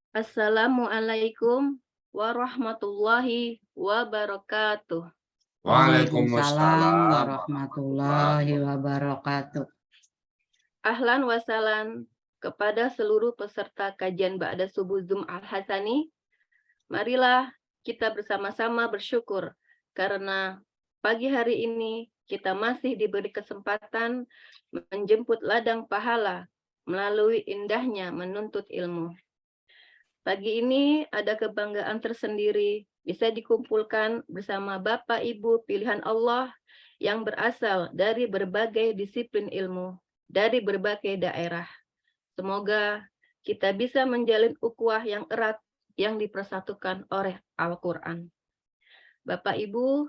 Assalamualaikum warahmatullahi wabarakatuh. Waalaikumsalam Waalaikumsalam warahmatullahi warahmatullahi wabarakatuh. Ahlan wa sahlan kepada seluruh peserta kajian Ba'da Subuh Zoom Al-Hasani. Marilah kita bersama-sama bersyukur karena pagi hari ini kita masih diberi kesempatan menjemput ladang pahala melalui indahnya menuntut ilmu. Pagi ini ada kebanggaan tersendiri bisa dikumpulkan bersama Bapak Ibu pilihan Allah yang berasal dari berbagai disiplin ilmu, dari berbagai daerah. Semoga kita bisa menjalin ukhuwah yang erat yang dipersatukan oleh Al-Quran. Bapak Ibu,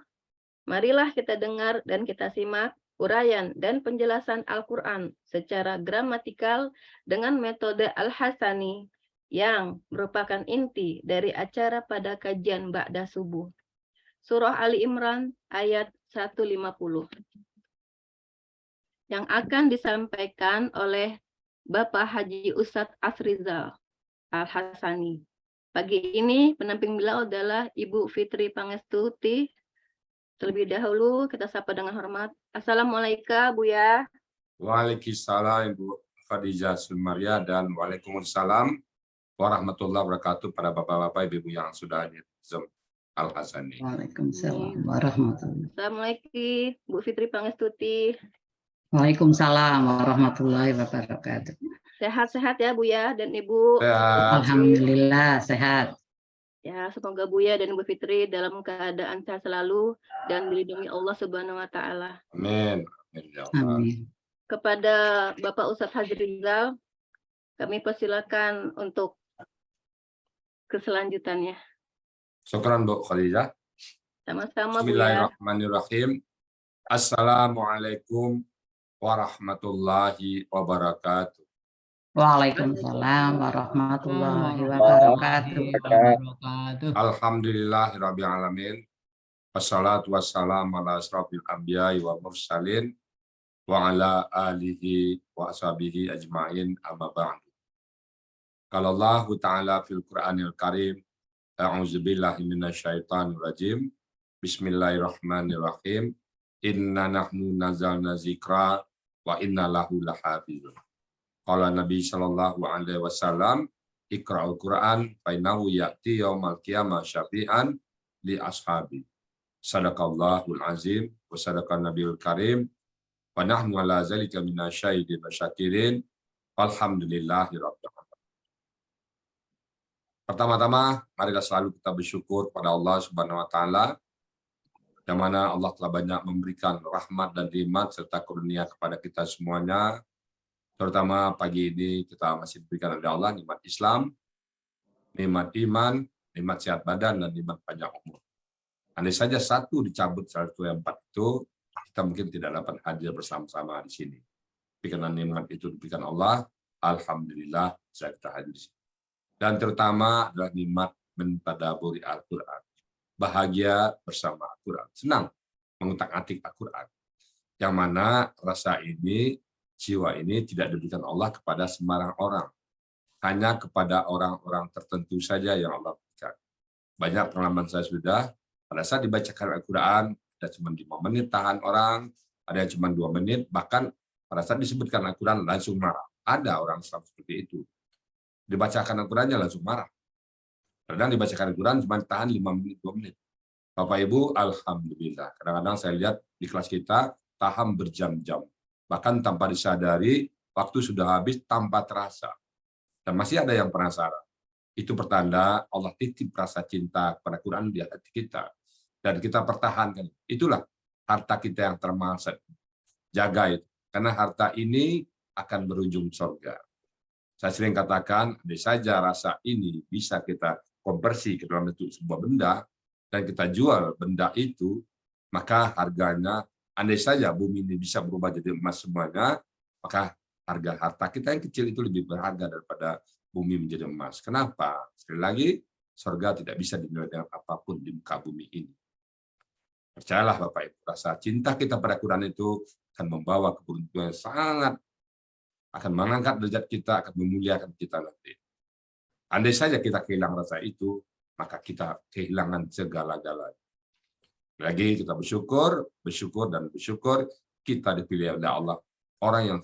marilah kita dengar dan kita simak uraian dan penjelasan Al-Quran secara gramatikal dengan metode Al-Hasani yang merupakan inti dari acara pada kajian Ba'da Subuh. Surah Ali Imran ayat 150 yang akan disampaikan oleh Bapak Haji Ustadz Afrizal Al-Hasani. Pagi ini penamping beliau adalah Ibu Fitri Pangestuti. Terlebih dahulu kita sapa dengan hormat. Assalamualaikum Buya. Waalaikumsalam Ibu Khadijah Sulmaria dan Waalaikumsalam warahmatullahi wabarakatuh pada bapak-bapak ibu yang sudah hadir Zoom Al-Hasani. Waalaikumsalam warahmatullahi. Assalamualaikum Bu Fitri Pangestuti. Waalaikumsalam warahmatullahi wabarakatuh. Sehat-sehat ya Buya dan Ibu. Sehat. Alhamdulillah sehat. Ya, semoga Buya dan Bu Fitri dalam keadaan sehat selalu dan dilindungi Allah Subhanahu wa taala. Amin. Amin, ya Allah. Amin. Kepada Bapak Ustadz Haji Rizal, kami persilakan untuk keselanjutannya. Syukran Bu Khadijah. Sama-sama Buya. Bismillahirrahmanirrahim. Assalamualaikum warahmatullahi wabarakatuh. Waalaikumsalam warahmatullahi wabarakatuh. Alhamdulillahirabbil alamin. Wassalatu wassalamu ala asrofil anbiya'i wa mursalin wa ala alihi wa ashabihi ajma'in amma ba'du. Qala Allah Ta'ala fil Qur'anil Karim, a'udzubillahi minasyaitonir rajim. Bismillahirrahmanirrahim. Inna nahnu nazzalna dzikra wa inna lahu lahafizun. Qala Nabi sallallahu alaihi wasallam, Iqra'ul Qur'an fa innahu ya'ti yaumal qiyamah syafi'an li ashabi. Sadaqallahul azim wa sadaqan nabiyul karim wa nahnu ala zalika minasyahidin wa syakirin walhamdulillahi rabbil alamin. Pertama-tama marilah selalu kita bersyukur pada Allah Subhanahu wa taala yang mana Allah telah banyak memberikan rahmat dan nikmat serta karunia kepada kita semuanya. Terutama pagi ini kita masih diberikan oleh Allah nikmat Islam, nikmat iman, nikmat sehat badan dan nikmat panjang umur. Andai saja satu dicabut satu yang empat itu, kita mungkin tidak dapat hadir bersama-sama di sini. Tapi karena nikmat itu diberikan Allah, alhamdulillah bisa kita hadir di sini. Dan terutama adalah nikmat mentadaburi Al-Quran. Bahagia bersama Al-Quran. Senang mengutak-atik Al-Quran. Yang mana rasa ini, jiwa ini tidak diberikan Allah kepada sembarang orang. Hanya kepada orang-orang tertentu saja yang Allah berikan. Banyak pengalaman saya sudah, pada saat dibacakan Al-Quran, ada cuma 5 menit tahan orang, ada yang cuma 2 menit, bahkan pada saat disebutkan Al-Quran langsung marah. Ada orang seperti itu. Dibacakan Al-Qurannya langsung marah. Kadang dibacakan Al-Quran cuma tahan 5 menit, 2 menit. Bapak Ibu, alhamdulillah. Kadang-kadang saya lihat di kelas kita, tahan berjam-jam. Bahkan tanpa disadari, waktu sudah habis tanpa terasa. Dan masih ada yang penasaran. Itu pertanda Allah titip rasa cinta kepada Quran di hati kita. Dan kita pertahankan. Itulah harta kita yang termasuk. Jaga itu. Karena harta ini akan berujung surga. Saya sering katakan, andai saja rasa ini bisa kita konversi ke dalam bentuk sebuah benda, dan kita jual benda itu, maka harganya, andai saja bumi ini bisa berubah jadi emas semuanya, maka harga harta kita yang kecil itu lebih berharga daripada bumi menjadi emas. Kenapa? Sekali lagi, surga tidak bisa dinilai dengan apapun di muka bumi ini. Percayalah Bapak Ibu, rasa cinta kita pada Quran itu akan membawa keberuntungan yang sangat, akan mengangkat derajat kita, akan memuliakan kita nanti. Andai saja kita kehilangan rasa itu, maka kita kehilangan segala-galanya. Lagi kita bersyukur, dan bersyukur kita dipilih oleh Allah. Orang yang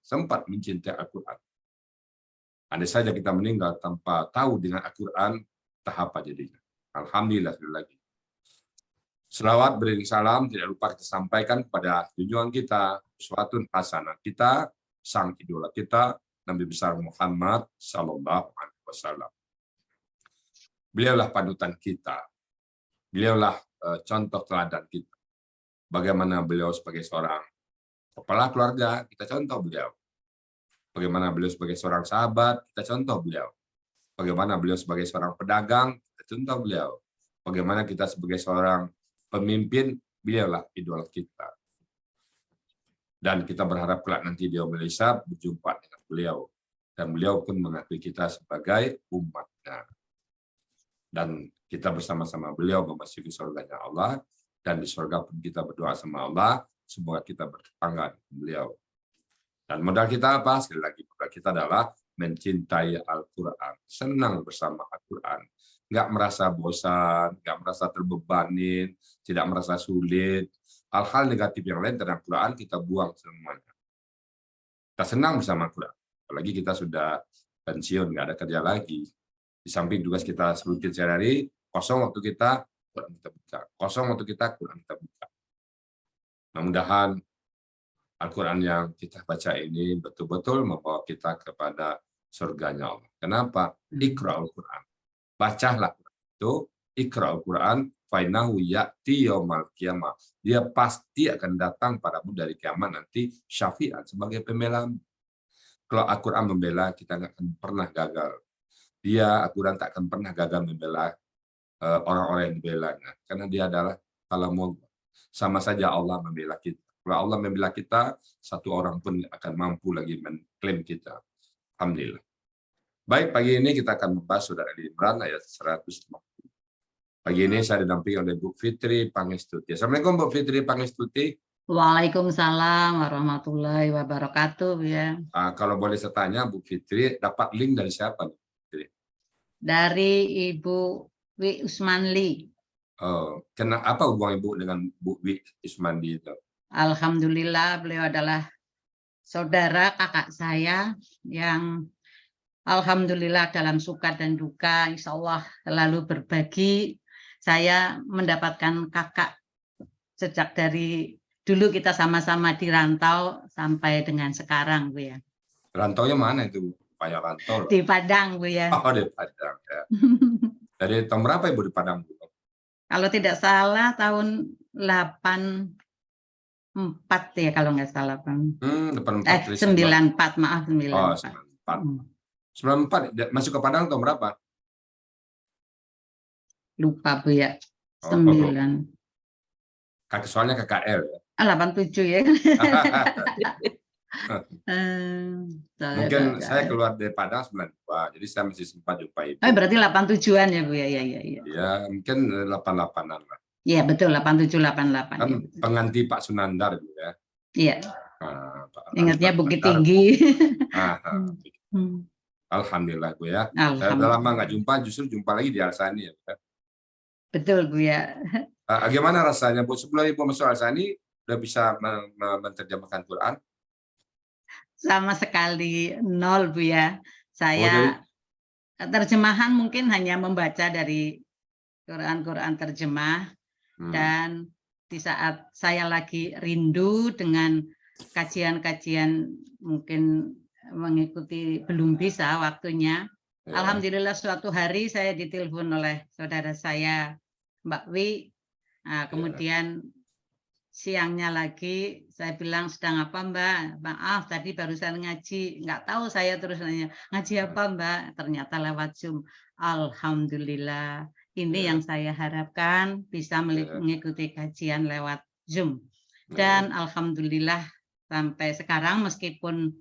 sempat mencintai Al-Quran. Andai saja kita meninggal tanpa tahu dengan Al-Quran, entah apa jadinya. Alhamdulillah sekali lagi. Selawat beriring salam tidak lupa kita sampaikan kepada junjungan kita, uswatun hasanah kita, sang idola kita, Nabi besar Muhammad Sallallahu Alaihi Wasallam. Beliaulah panutan kita, beliaulah contoh teladan kita. Bagaimana beliau sebagai seorang kepala keluarga, kita contoh beliau. Bagaimana beliau sebagai seorang sahabat, kita contoh beliau. Bagaimana beliau sebagai seorang pedagang, kita contoh beliau. Bagaimana kita sebagai seorang pemimpin, beliaulah idola kita. Dan kita berharap kelak nanti dia Malaysia berjumpa dengan beliau. Dan beliau pun mengakui kita sebagai umatnya. Dan kita bersama-sama beliau memasuki surganya Allah. Dan di surga pun kita berdoa sama Allah. Semoga kita bertetangga dengan beliau. Dan modal kita apa? Sekali lagi, modal kita adalah mencintai Al-Quran. Senang bersama Al-Quran. Nggak merasa bosan, nggak merasa terbebanin, tidak merasa sulit. Hal-hal negatif yang lain tentang Al-Quran kita buang semuanya. Kita senang bersama Al-Quran. Apalagi kita sudah pensiun, nggak ada kerja lagi. Di samping tugas kita serutin sehari-hari, kosong waktu kita, Quran kita buka. Kosong waktu kita, Quran kita buka. Mudah-mudahan Al-Quran yang kita baca ini betul-betul membawa kita kepada surganya Allah. Kenapa? Iqra Al-Quran. Bacalah itu, Iqra Al-Quran, fainahu ya'ti yaumal qiyamah. Dia pasti akan datang padamu dari kiamat nanti syafiat sebagai pembela. Kalau Al-Quran membela, kita nggak akan pernah gagal. Al-Quran tak akan pernah gagal membela orang-orang yang dibelanya. Karena dia adalah kalamullah. Sama saja Allah membela kita. Kalau Allah membela kita, satu orang pun akan mampu lagi mengklaim kita. Alhamdulillah. Baik, pagi ini kita akan membahas Surah Ali Imran ayat 150. Pagi ini saya didampingi oleh Bu Fitri Pangestuti. Assalamualaikum Bu Fitri Pangestuti. Waalaikumsalam warahmatullahi wabarakatuh. Ya. Kalau boleh saya tanya, Bu Fitri dapat link dari siapa? Bu Fitri? Dari Ibu Wi Usmanli. Apa hubungan Ibu dengan Bu Wi Usmanli itu? Alhamdulillah beliau adalah saudara kakak saya yang alhamdulillah dalam suka dan duka insya Allah selalu berbagi. Saya mendapatkan kakak sejak dari dulu kita sama-sama di rantau sampai dengan sekarang, Bu ya. Rantaunya mana itu, Bu? Banyak rantau. Di Padang, Bu ya. Oh, di Padang. Ya. Dari tahun berapa Ibu di Padang, Bu? Kalau tidak salah tahun 84 ya kalau nggak salah, Bang. 94, maaf 94. Oh, 94. Masuk ke Padang tahun berapa? Lupa, Bu ya. 9. Soalnya KKL ya. 87 ya. Mungkin saya keluar dari Padang 92, jadi saya masih sempat jumpa Ibu. Berarti 87-an ya, Bu ya. Ya, mungkin 88-an lah. Iya, betul 87 88. Kan ya, pengganti Pak Sunandar Bu ya. Iya. Ingatnya Bukit Tinggi. Alhamdulillah Bu ya. Saya udah lama nggak jumpa, justru jumpa lagi di Al-Sani ya. Betul Bu ya. Bagaimana rasanya Bu sebelum Ibu masuk Al-Sani udah bisa menerjemahkan Quran? Sama sekali nol Bu ya. Saya terjemahan mungkin hanya membaca dari Quran terjemah dan di saat saya lagi rindu dengan kajian-kajian mungkin mengikuti belum bisa waktunya. Ya. Alhamdulillah suatu hari saya ditelepon oleh saudara saya Mbak Wi. Nah, kemudian siangnya lagi saya bilang sedang apa Mbak? Maaf tadi barusan ngaji, nggak tahu saya terus nanya ngaji apa Mbak? Ternyata lewat Zoom. Alhamdulillah ini yang saya harapkan bisa mengikuti kajian lewat Zoom dan alhamdulillah sampai sekarang meskipun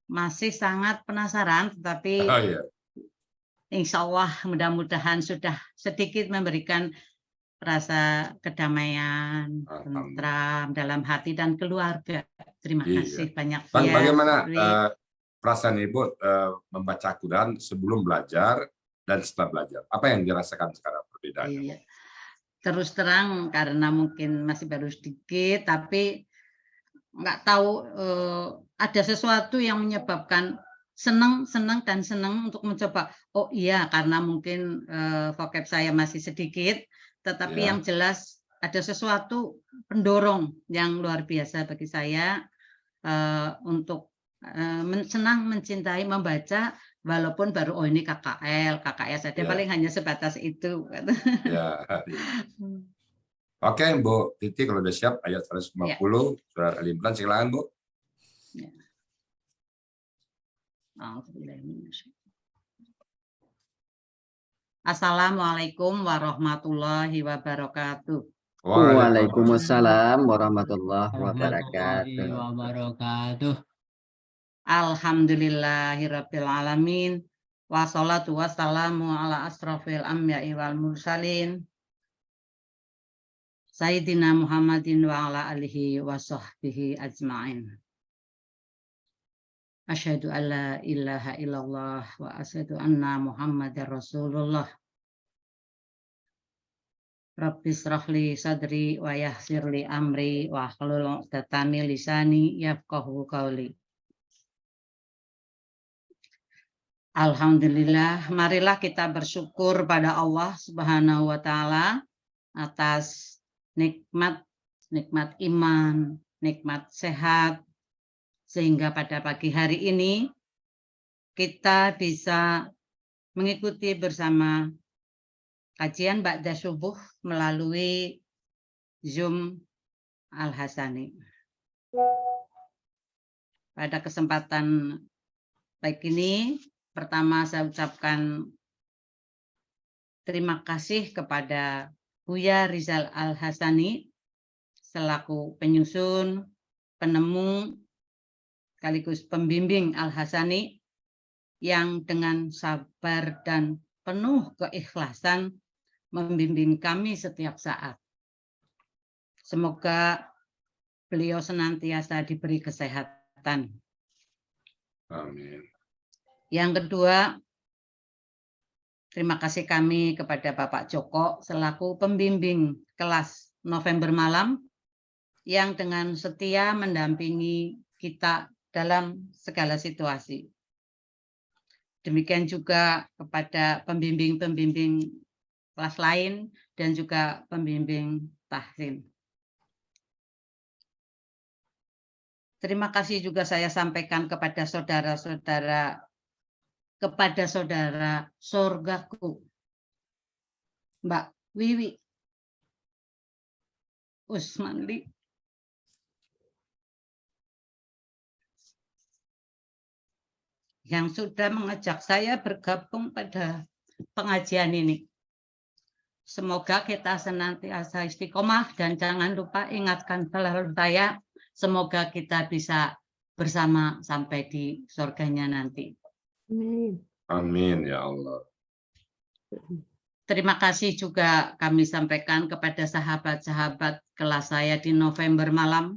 masih sangat penasaran tetapi insya Allah mudah-mudahan sudah sedikit memberikan rasa kedamaian, tentram dalam hati dan keluarga. Terima kasih banyak. Bagaimana perasaan Ibu membaca Quran sebelum belajar dan setelah belajar? Apa yang dirasakan sekarang perbedaannya? Iya. Terus terang karena mungkin masih baru sedikit, tapi nggak tahu ada sesuatu yang menyebabkan senang dan senang untuk mencoba. Oh iya, karena mungkin vocab saya masih sedikit, tetapi Ya. yang jelas ada sesuatu pendorong yang luar biasa bagi saya untuk senang, mencintai, membaca, walaupun baru ini KKL saja, Ya. paling hanya sebatas itu. Ya. Oke, Bu Titi, kalau udah siap, ayat 150, surat Ali Imran, silakan, Bu. Ya. Assalamualaikum warahmatullahi wabarakatuh. Waalaikumsalam warahmatullahi wabarakatuh. Alhamdulillahirabbil alamin. Wassalatu wassalamu ala asrofil anbiya'i wal mursalin. Sayyidina Muhammadin wa ala alihi wa sahbihi ajma'in. Asyhadu an la ilaha illallah wa asyhadu anna Muhammadar Rasulullah. Rabbi shrahli sadri wa yassirli amri wa hlul 'uqdatam min lisani yafqahu qawli. Alhamdulillah, marilah kita bersyukur pada Allah Subhanahu wa taala atas nikmat iman, nikmat sehat, sehingga pada pagi hari ini kita bisa mengikuti bersama kajian ba'da subuh melalui Zoom Al-Hasani. Pada kesempatan baik ini, pertama saya ucapkan terima kasih kepada Buya Rizal Al-Hasani selaku penyusun, penemu, sekaligus pembimbing Al-Hasani yang dengan sabar dan penuh keikhlasan membimbing kami setiap saat. Semoga beliau senantiasa diberi kesehatan. Amin. Yang kedua, terima kasih kami kepada Bapak Joko selaku pembimbing kelas November malam yang dengan setia mendampingi kita dalam segala situasi. Demikian juga kepada pembimbing-pembimbing kelas lain dan juga pembimbing tahsin. Terima kasih juga saya sampaikan kepada saudara surgaku, Mbak Wiwi Usmanli, yang sudah mengajak saya bergabung pada pengajian ini. Semoga kita senantiasa istiqomah dan jangan lupa ingatkan selalu saya, semoga kita bisa bersama sampai di surganya nanti. Amin. Amin ya Allah. Terima kasih juga kami sampaikan kepada sahabat-sahabat kelas saya di November malam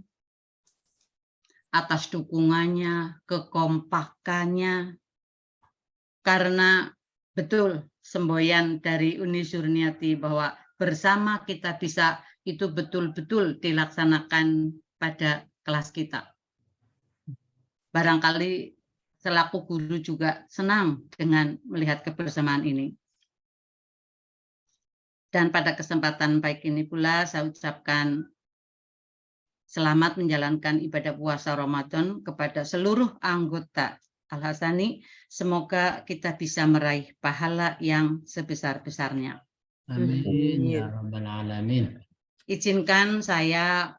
atas dukungannya, kekompakannya, karena betul semboyan dari Uni Surniati bahwa bersama kita bisa itu betul-betul dilaksanakan pada kelas kita. Barangkali selaku guru juga senang dengan melihat kebersamaan ini. Dan pada kesempatan baik ini pula saya ucapkan selamat menjalankan ibadah puasa Ramadan kepada seluruh anggota Al-Hasani. Semoga kita bisa meraih pahala yang sebesar-besarnya. Amin ya rabbal alamin. Izinkan saya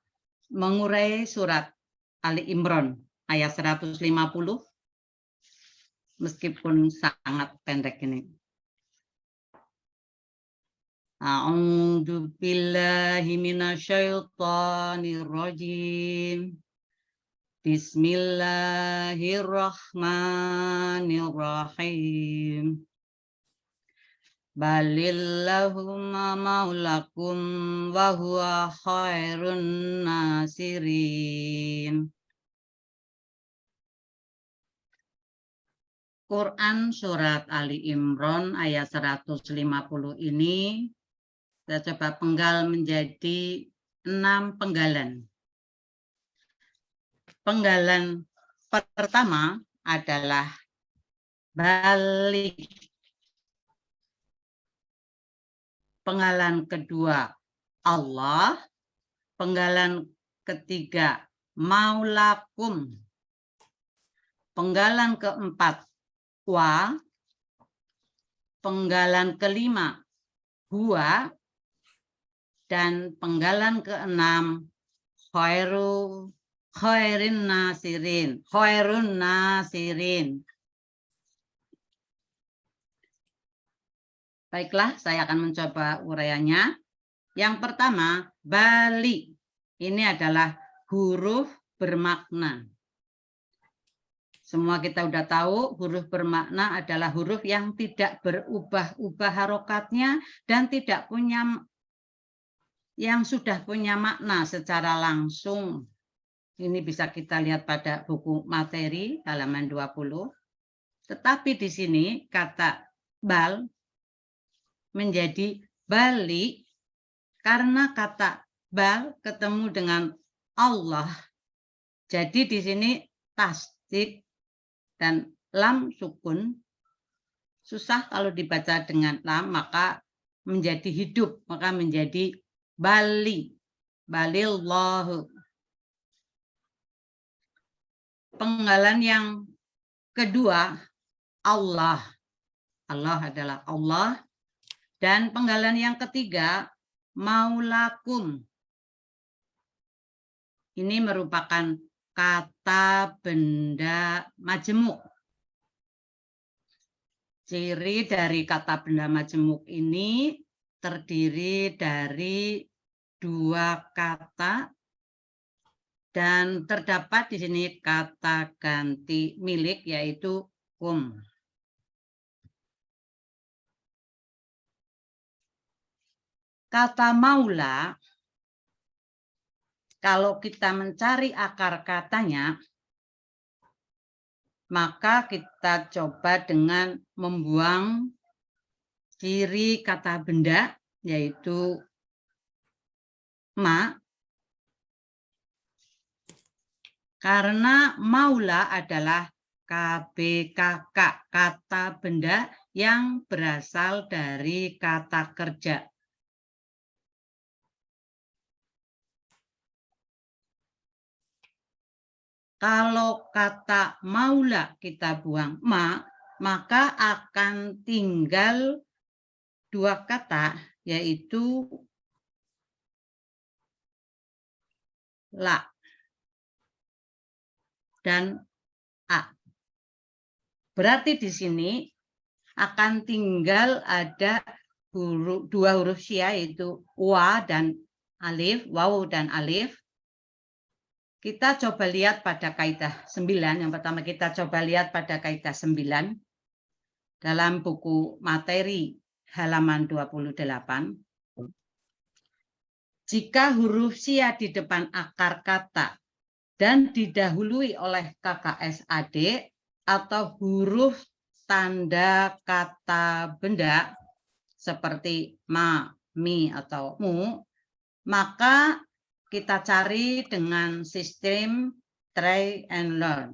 mengurai surat Ali Imran ayat 150 meskipun sangat pendek ini. A'udzu billahi minasyaitonir rajim. Bismillahirrahmanirrahim. Balillahum maulakum wa huwa khairun nasirin. Quran surat Ali Imran ayat 150 ini saya coba penggal menjadi 6 penggalan. Penggalan pertama adalah balik. Penggalan kedua Allah. Penggalan ketiga maulakum. Penggalan keempat wa. Penggalan kelima huwa. Dan penggalan keenam khairun nasirin. Baiklah, saya akan mencoba uraiannya. Yang pertama, bali. Ini adalah huruf bermakna. Semua kita udah tahu huruf bermakna adalah huruf yang tidak berubah-ubah harokatnya dan tidak punya yang sudah punya makna secara langsung. Ini bisa kita lihat pada buku materi halaman 20. Tetapi di sini kata bal menjadi balik karena kata bal ketemu dengan Allah. Jadi di sini tasdid dan lam sukun. Susah kalau dibaca dengan lam, maka menjadi hidup, maka menjadi bali. Balillahu. Penggalan yang kedua Allah. Allah adalah Allah. Dan penggalan yang ketiga maulakum. Ini merupakan kata benda majemuk. Ciri dari kata benda majemuk ini terdiri dari 2 kata dan terdapat di sini kata ganti milik yaitu kum. Kata maula, kalau kita mencari akar katanya, maka kita coba dengan membuang ciri kata benda, yaitu ma. Karena maula adalah KBKK, kata benda yang berasal dari kata kerja. Kalau kata maula kita buang ma, maka akan tinggal 2 kata, yaitu la dan a. Berarti di sini akan tinggal ada 2 huruf sya, yaitu wa dan alif, waw dan alif. Kita coba lihat pada kaidah 9. Yang pertama kita coba lihat pada kaidah 9 dalam buku materi halaman 28. Jika huruf sya di depan akar kata dan didahului oleh KKSAD atau huruf tanda kata benda seperti ma, mi, atau mu, maka kita cari dengan sistem try and learn.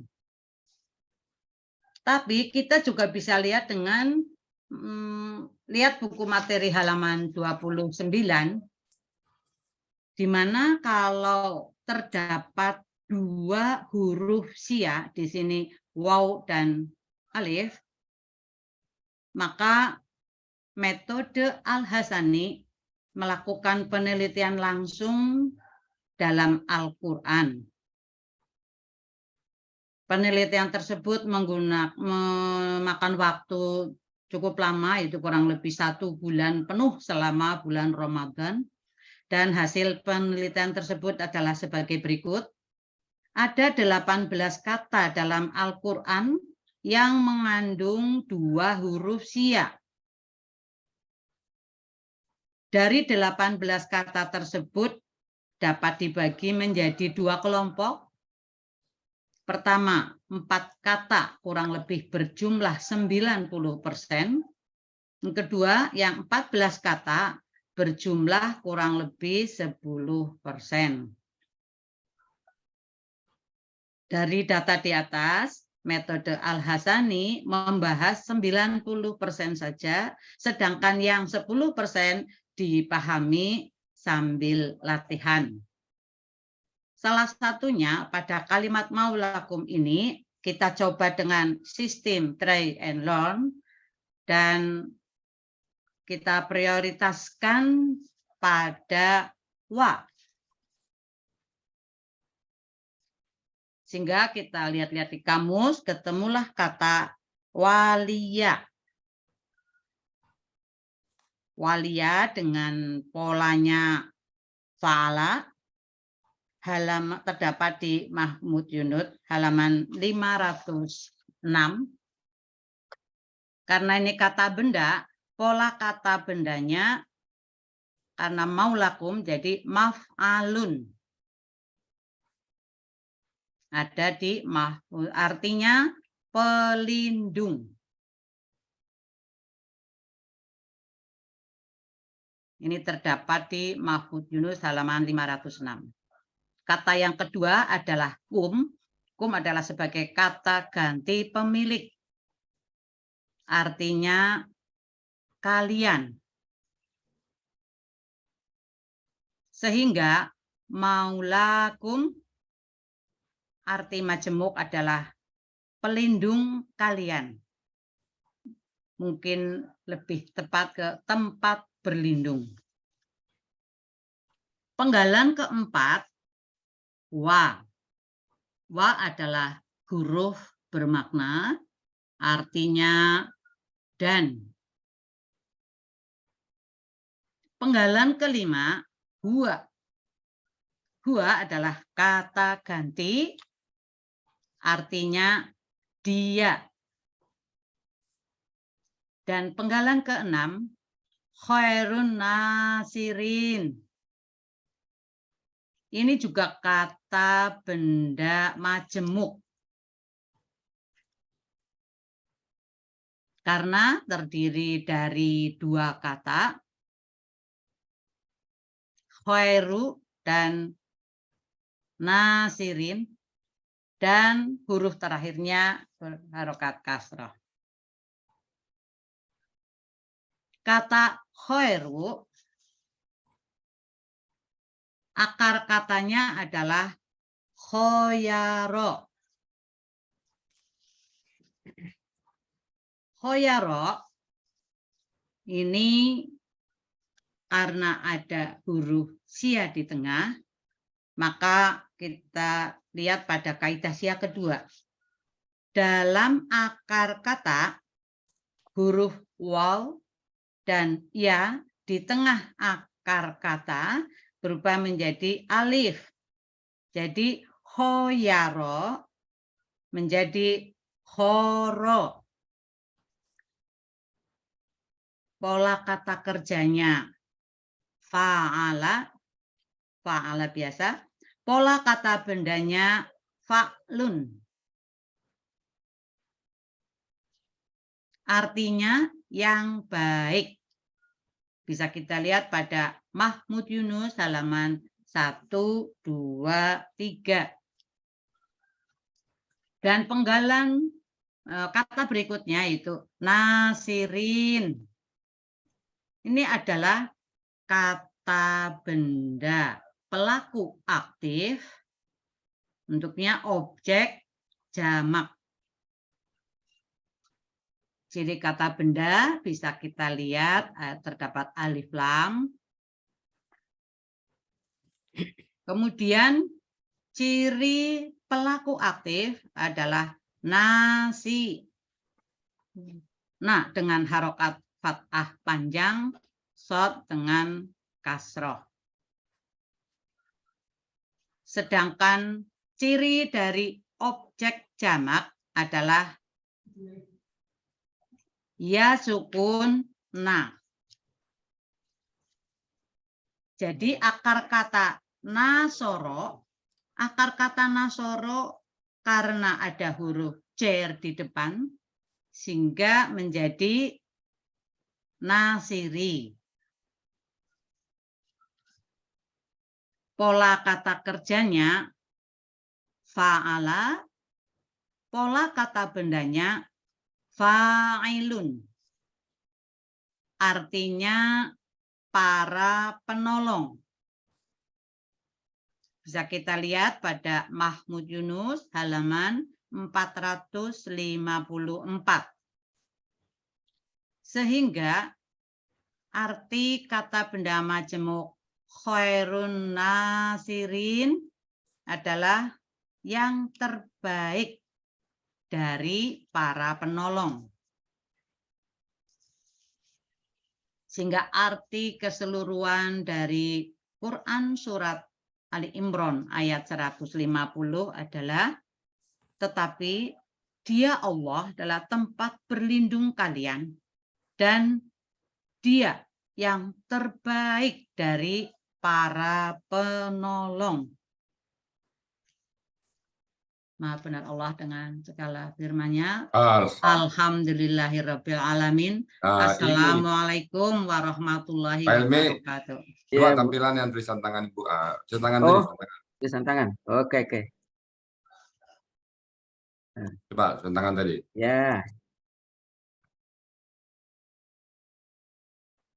Tapi kita juga bisa lihat dengan lihat buku materi halaman 29, di mana kalau terdapat 2 huruf sya di sini waw dan alif, maka metode Al-Hasani melakukan penelitian langsung dalam Al-Quran. Penelitian tersebut memakan waktu cukup lama, yaitu kurang lebih 1 bulan penuh selama bulan Ramadan. Dan hasil penelitian tersebut adalah sebagai berikut. Ada 18 kata dalam Al-Quran yang mengandung 2 huruf sya. Dari 18 kata tersebut dapat dibagi menjadi 2 kelompok. Pertama, 4 kata kurang lebih berjumlah 90%. Yang kedua, yang 14 kata berjumlah kurang lebih 10%. Dari data di atas, metode Al-Hasani membahas 90% saja, sedangkan yang 10% dipahami sambil latihan. Salah satunya pada kalimat maulakum ini, kita coba dengan sistem try and learn, dan kita prioritaskan pada wa. Sehingga kita lihat-lihat di kamus, ketemulah kata walia. Walia dengan polanya fa'ala, terdapat di Mahmud Yunus, halaman 506. Karena ini kata benda, pola kata bendanya, karena maulakum, jadi maf'alun. Ada di mahfuz, artinya pelindung. Ini terdapat di Mahfuz Yunus halaman 506. Kata yang kedua adalah kum. Kum adalah sebagai kata ganti pemilik. Artinya kalian. Sehingga maulakum arti majemuk adalah pelindung kalian. Mungkin lebih tepat ke tempat berlindung. Penggalan keempat, wa. Wa adalah huruf bermakna, artinya dan. Penggalan kelima, huwa. Huwa adalah kata ganti, artinya dia. Dan penggalan keenam, khairun nasirin. Ini juga kata benda majemuk. Karena terdiri dari dua kata, khairu dan nasirin, dan huruf terakhirnya berharokat kasrah. Kata khairu, akar katanya adalah khoyaro. Khoyaro ini karena ada huruf sia di tengah, maka kita lihat pada kaidah sia kedua. Dalam akar kata, huruf waw dan ya di tengah akar kata berubah menjadi alif. Jadi khoyaro menjadi khoro. Pola kata kerjanya fa'ala, fa'ala biasa. Pola kata bendanya fa'lun. Artinya yang baik. Bisa kita lihat pada Mahmud Yunus halaman 1, 2, 3. Dan penggalan kata berikutnya itu nasirin. Ini adalah kata benda pelaku aktif, bentuknya objek jamak. Ciri kata benda bisa kita lihat terdapat alif lam. Kemudian ciri pelaku aktif adalah nasi. Nah, dengan harokat fathah panjang, shad dengan kasroh. Sedangkan ciri dari objek jamak adalah ya sukun na. Jadi akar kata nasoro karena ada huruf cer di depan, sehingga menjadi nasiri. Pola kata kerjanya fa'ala, pola kata bendanya fa'ilun. Artinya para penolong. Bisa kita lihat pada Mahmud Yunus halaman 454. Sehingga arti kata benda majemuk khairun nasirin adalah yang terbaik dari para penolong. Sehingga arti keseluruhan dari Quran surat Ali Imran ayat 150 adalah, tetapi Dia Allah adalah tempat berlindung kalian dan Dia yang terbaik dari para penolong. Maha benar Allah dengan segala firman-Nya. Alhamdulillahirabbil alamin. Assalamualaikum warahmatullahi wabarakatuh. Coba tampilan yang tulisan tangan Ibu. Tulisan tangan dulu. Tulisan tangan. Oke. Coba tulisan tangan tadi. Ya.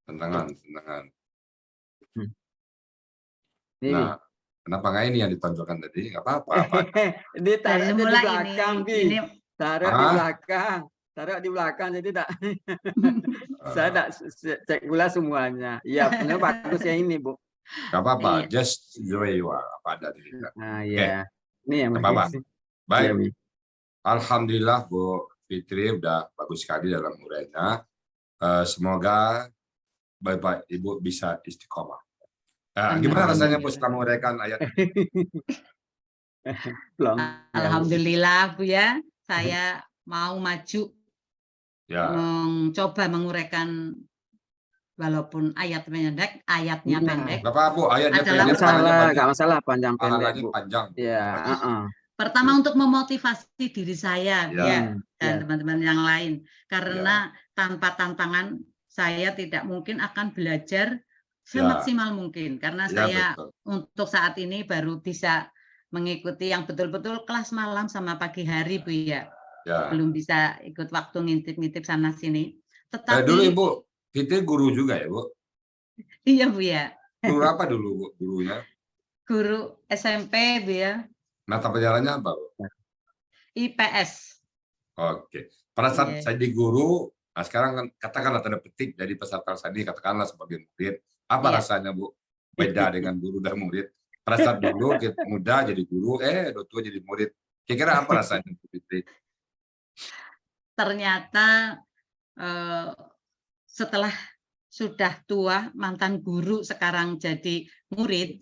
Tangan. Nih. Nah, kenapa nggak ini yang ditonjolkan tadi? Nggak apa-apa. Ini taruh di semula belakang, ini taruh di belakang. Taruh di belakang, jadi tak. Saya tak cek gula semuanya. Iya, benar bagus ya ini, Bu. Nggak apa-apa. Just the way you are. Apa ada di sini. Nah, iya. Ini yang apa-apa. Baik. Ya, Alhamdulillah Bu Fitri udah bagus sekali dalam uraiannya. Semoga Bapak Ibu bisa istiqomah. Gimana rasanya Bu setelah menguraikan ayat? Alhamdulillah Bu ya, saya mau maju mencoba menguraikan walaupun ayatnya pendek. Bapak Bu, ayatnya pendek. Nggak masalah panjang pendek Bu. Panjang. Ya. Pertama untuk memotivasi diri saya dan teman-teman yang lain, karena tanpa tantangan saya tidak mungkin akan belajar semaksimal mungkin, karena saya untuk saat ini baru bisa mengikuti yang betul-betul kelas malam sama pagi hari Bu ya. Belum bisa ikut waktu ngintip-ngintip sana sini. Tetapi dulu Ibu Fitri guru juga ya Bu? Iya Bu ya. Guru apa dulu Bu gurunya? Guru SMP Bu ya. Mata pelajarannya apa Bu? IPS. Oke. Pada saat saya di guru, nah sekarang kan katakanlah tanda petik jadi peserta tadi katakanlah sebagai murid, apa rasanya Bu? Beda dengan guru dan murid. Pada saat dulu kita muda jadi guru, udah tua jadi murid. Kira-kira apa rasanya Bu Fitri? Ternyata setelah sudah tua mantan guru sekarang jadi murid,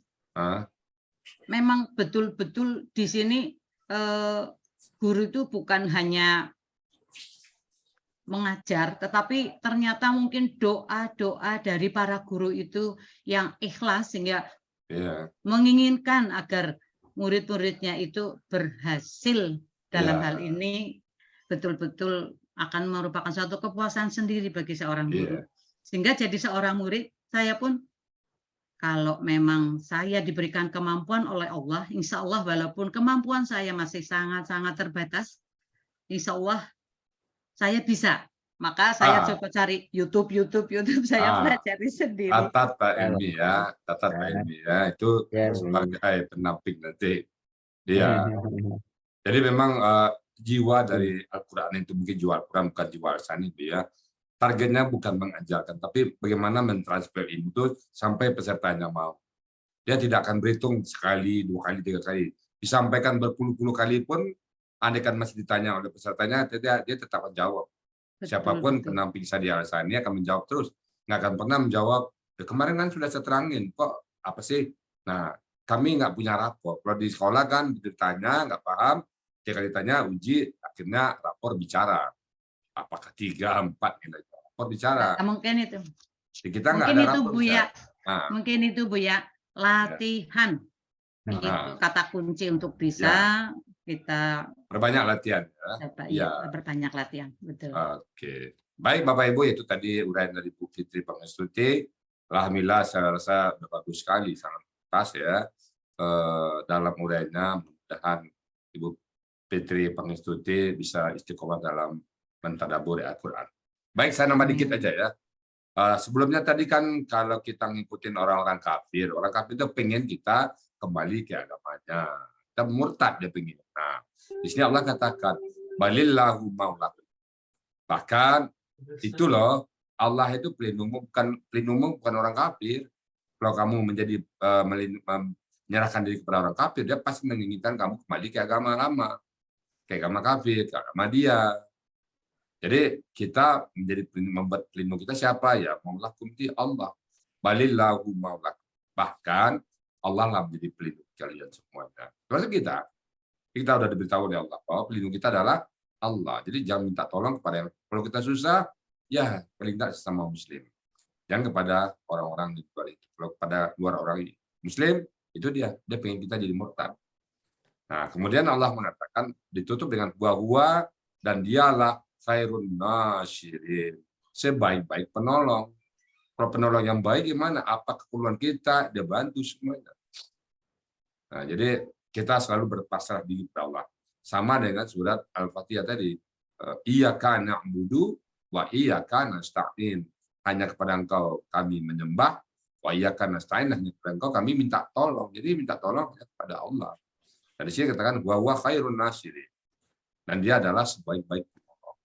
memang betul-betul di sini guru itu bukan hanya mengajar, tetapi ternyata mungkin doa-doa dari para guru itu yang ikhlas sehingga menginginkan agar murid-muridnya itu berhasil dalam hal ini, betul-betul akan merupakan suatu kepuasan sendiri bagi seorang guru. Sehingga jadi seorang murid, saya pun kalau memang saya diberikan kemampuan oleh Allah, insya Allah walaupun kemampuan saya masih sangat-sangat terbatas, insya Allah saya bisa. Maka saya coba cari YouTube, saya pelajari sendiri. Tatat Pak Ilmi ya, itu sebagai penamping nanti. Iya. Jadi memang jiwa dari Al-Quran itu mungkin jiwa Al-Quran bukan jiwa Al-Sani ya. Targetnya bukan mengajarkan, tapi bagaimana mentransfer ilmu itu sampai pesertanya mau. Dia tidak akan berhitung sekali, 2 kali, 3 kali. Disampaikan berpuluh-puluh kali pun, andaikan masih ditanya oleh pesertanya, dia tetap menjawab. Siapapun penamping saya di Al-Sani akan menjawab terus. Nggak akan pernah menjawab, kemarin kan sudah saya terangin, kok apa sih? Nah, kami nggak punya rapor. Kalau di sekolah kan ditanya, nggak paham, jika ditanya uji, akhirnya rapor bicara. Apakah 3, 4 gitu. Rapor bicara. Mungkin itu. Kita mungkin ada itu rapor Bu ya. Nah. Mungkin itu Bu ya. Latihan. Itu kata kunci untuk bisa kita Perbanyak latihan. berbanyak latihan, betul. Oke. Baik Bapak Ibu, itu tadi uraian dari Bu Fitri Pangestuti. Alhamdulillah saya rasa sudah bagus sekali, sangat pas ya dalam uraiannya. Mudah-mudahan Ibu Fitri Pangestuti bisa istiqomah dalam mentadaburi Al-Quran. Baik, saya nambah dikit aja ya. Sebelumnya tadi kan kalau kita ngikutin orang kafir itu pengen kita kembali ke agamanya. Kita murtad dia pengen. Nah, di sini Allah katakan, balillahu maulakum. Bahkan itu loh, Allah itu pelindungmu bukan orang kafir. Kalau kamu menjadi menyerahkan diri kepada orang kafir, dia pasti menginginkan kamu kembali ke agama lama, ke agama kafir, ke agama dia. Jadi kita membuat pelindung kita siapa ya? Maulakum itu Allah. Balillahu maulakum. Bahkan Allah lah menjadi pelindung kalian semuanya. Termasuk kita udah diberitahu oleh Allah bahwa pelindung kita adalah Allah. Jadi jangan minta tolong kepada yang kalau kita susah, ya paling tidak sesama muslim. Jangan kepada orang-orang di luar itu. Kalau kepada luar orang muslim, itu dia pengen kita jadi murtad. Nah, kemudian Allah mengatakan ditutup dengan bahwa dan dialah khairun nasyirin, sebaik-baik penolong. Kalau penolong yang baik gimana? Apa keperluan kita, dia bantu semuanya. Nah, jadi kita selalu berpasrah diri kepada Allah. Sama dengan surat Al-Fatihah tadi. Iyyaka na'budu wa iyyaka nasta'in. Hanya kepada Engkau kami menyembah, wa iyyaka nasta'in, hanya kepada Engkau kami minta tolong. Jadi minta tolong kepada Allah. Dan di sini katakan wa huwa khairun nasyirin. Dan dia adalah sebaik-baik penolong.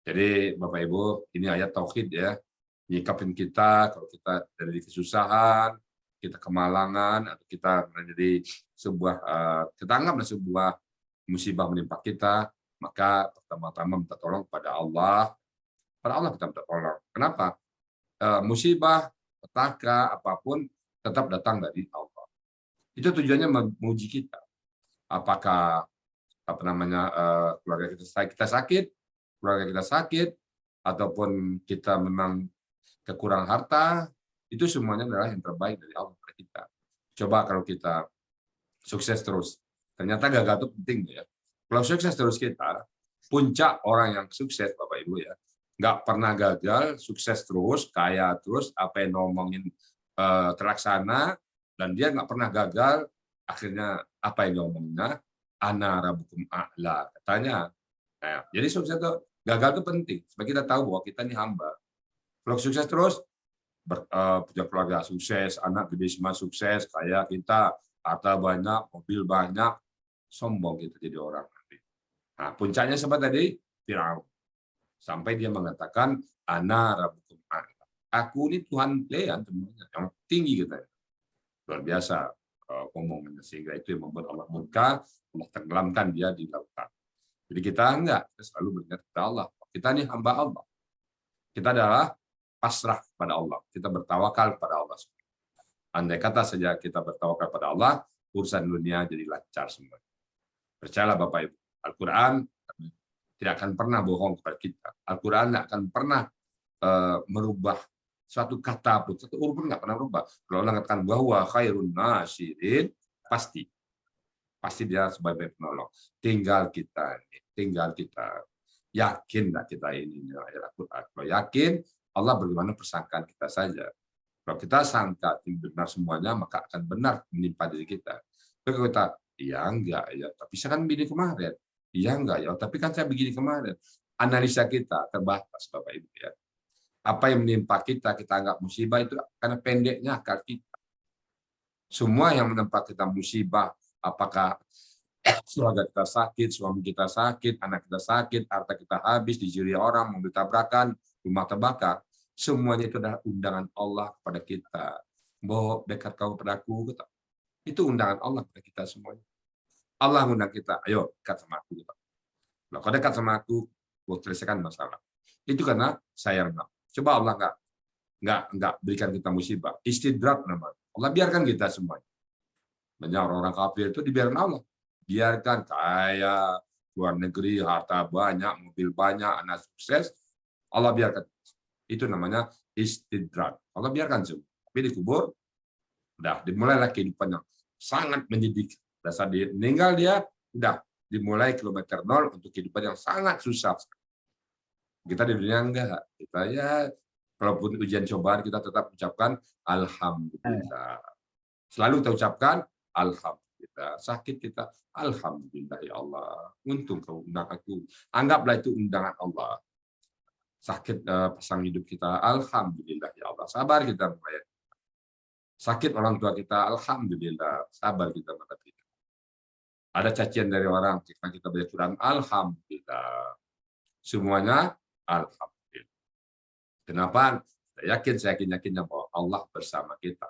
Jadi Bapak Ibu, ini ayat tauhid ya. Nyikapin kita kalau kita dari kesusahan, kita kemalangan, atau kita menjadi sebuah kita anggaplah sebuah musibah menimpa kita, maka pertama-tama minta tolong kepada Allah. Pada Allah kita minta tolong. Kenapa? Musibah, petaka, apapun tetap datang dari Allah. Itu tujuannya menguji kita. Apakah keluarga kita sakit, ataupun kita memang kekurangan harta, itu semuanya adalah yang terbaik dari Allah kepada kita. Coba kalau kita sukses terus, ternyata gagal itu penting ya. Kalau sukses terus kita, puncak orang yang sukses Bapak Ibu ya, nggak pernah gagal, sukses terus, kaya terus, apa yang ngomongin terlaksana, dan dia nggak pernah gagal, akhirnya apa yang ngomongnya, ana rabbukum a'la, katanya. Nah, jadi sukses itu, gagal itu penting, supaya kita tahu bahwa kita ini hamba. Kalau sukses terus, punya keluarga sukses, anak gede semua sukses, kayak kita, harta banyak, mobil banyak, sombong kita jadi orang. Nah, puncaknya seperti tadi, Firaun. Sampai dia mengatakan, ana rabbukum a'la. Aku ini Tuhan kalian semuanya, yang tinggi kita. Luar biasa ngomongnya, sehingga itu yang membuat Allah murka, Allah tenggelamkan dia di lautan. Jadi kita enggak, kita selalu beringat kepada Allah. Kita ini hamba Allah. Kita adalah pasrah kepada Allah. Kita bertawakal kepada Allah. Andai kata saja kita bertawakal kepada Allah, urusan dunia jadi lancar semua. Percayalah Bapak Ibu, Al-Quran tidak akan pernah bohong kepada kita. Al-Quran tidak akan pernah merubah suatu kata pun, satu huruf pun nggak pernah berubah. Kalau Allah katakan bahwa khairun nasyirin, pasti dia sebagai penolong. Tinggal kita yakin nggak kita ini ayat Al-Quran. Kalau yakin, Allah bagaimana persangkaan kita saja. Kalau kita sangka benar semuanya, maka akan benar menimpa diri kita. Tapi kalau kita, iya enggak ya, tapi saya kan begini kemarin. Iya enggak ya, tapi kan saya begini kemarin. Analisa kita terbatas Bapak Ibu ya. Apa yang menimpa kita anggap musibah itu karena pendeknya akal kita. Semua yang menimpa kita musibah, apakah keluarga kita sakit, suami kita sakit, anak kita sakit, harta kita habis, dicuri orang, mobil tabrakan, rumah terbakar, semuanya itu adalah undangan Allah kepada kita. Bahwa dekat kau padaku, itu undangan Allah kepada kita semuanya. Allah undang kita, ayo dekat sama aku. Kalau kau dekat sama aku, gue selesaikan masalah. Itu karena sayang. Coba Allah nggak berikan kita musibah, istidrak namanya. Allah biarkan kita semuanya. Banyak orang-orang kafir itu dibiarkan Allah. Biarkan kaya, luar negeri, harta banyak, mobil banyak, anak sukses, Allah biarkan. Itu namanya istidrak. Allah biarkan semua. Tapi dikubur, udah dimulailah kehidupan yang sangat menyedihkan. Dasar dia meninggal dia Udah dimulai kilometer 0 untuk kehidupan yang sangat susah. Kita di dunia enggak. Kita ya, kalaupun ujian cobaan kita tetap ucapkan alhamdulillah. Selalu kita ucapkan alhamdulillah. Sakit kita alhamdulillah ya Allah. Untung kau undang aku. Anggaplah itu undangan Allah. Sakit pasang hidup kita alhamdulillah ya Allah. Sabar kita membayar. Sakit orang tua kita alhamdulillah. Sabar kita menghadapi. Ada cacian dari orang, kita baca Quran, alhamdulillah. Semuanya alhamdulillah. Kenapa? Saya yakin-yakinnya bahwa Allah bersama kita.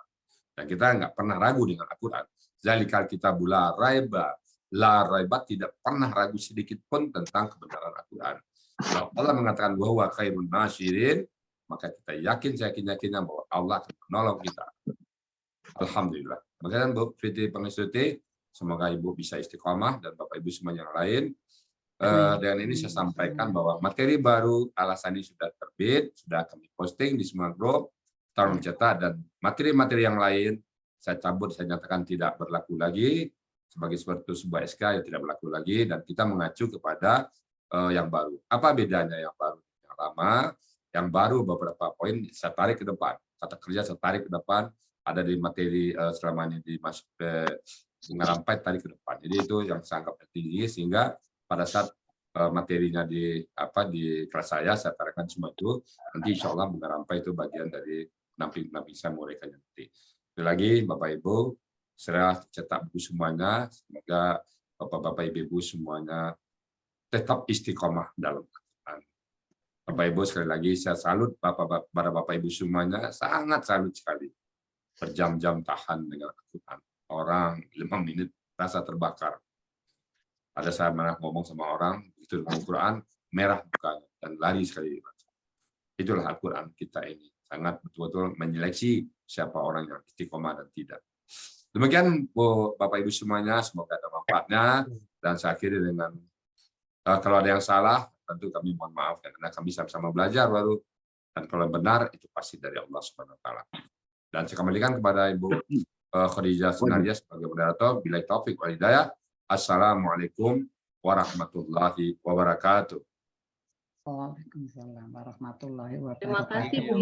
Dan kita nggak pernah ragu dengan Al-Quran. Zalikal kitabul la raiba. La raiba, tidak pernah ragu sedikit pun tentang kebenaran Al-Quran. Kalau Allah mengatakan bahwa khairun nasirin, maka kita yakin-yakinnya bahwa Allah akan menolong kita. Alhamdulillah. Makanya Bu Fitri Pangestuti, semoga Ibu bisa istiqomah dan Bapak Ibu semua yang lain. Dengan ini saya sampaikan bahwa materi baru Al-Hasani sudah terbit, sudah kami posting di semua grup, Tarung Cetak, dan materi-materi yang lain saya cabut, saya nyatakan tidak berlaku lagi sebagai suatu sebuah SK yang tidak berlaku lagi, dan kita mengacu kepada yang baru. Apa bedanya yang baru yang lama? Yang baru beberapa poin saya tarik ke depan, kata kerja saya tarik ke depan, ada di materi selama ini dimasuk ke ngerampai tarik ke depan. Jadi itu yang saya anggap tinggi, sehingga pada saat materinya di kelas saya tarik semua itu, nanti insya Allah mengerampai itu bagian dari pendamping saya mereka nanti. Sekali lagi Bapak Ibu, serah cetak buku semuanya, semoga Bapak-Bapak Ibu semuanya tetap istiqomah dalam Al-Quran. Bapak Ibu sekali lagi saya salut pada Bapak Ibu semuanya, sangat salut sekali. Berjam-jam tahan dengan Al-Quran. Orang 5 menit rasa terbakar. Ada saya pernah ngomong sama orang, itu dengan Al-Quran, merah mukanya, dan lari sekali. Itulah Al-Quran kita ini. Sangat betul-betul menyeleksi siapa orang yang istiqomah dan tidak. Demikian Bapak Ibu semuanya, semoga ada manfaatnya. Dan saya akhiri dengan, kalau ada yang salah, tentu kami mohon maaf, karena kami sama-sama belajar baru. Dan kalau benar, itu pasti dari Allah Subhanahu wa Ta'ala. Dan saya kembalikan kepada Ibu Khadijah Sunaria sebagai moderator. Bila taufik wal hidayah. Assalamualaikum warahmatullahi wabarakatuh. Waalaikumsalam warahmatullahi wabarakatuh. Terima kasih Bu.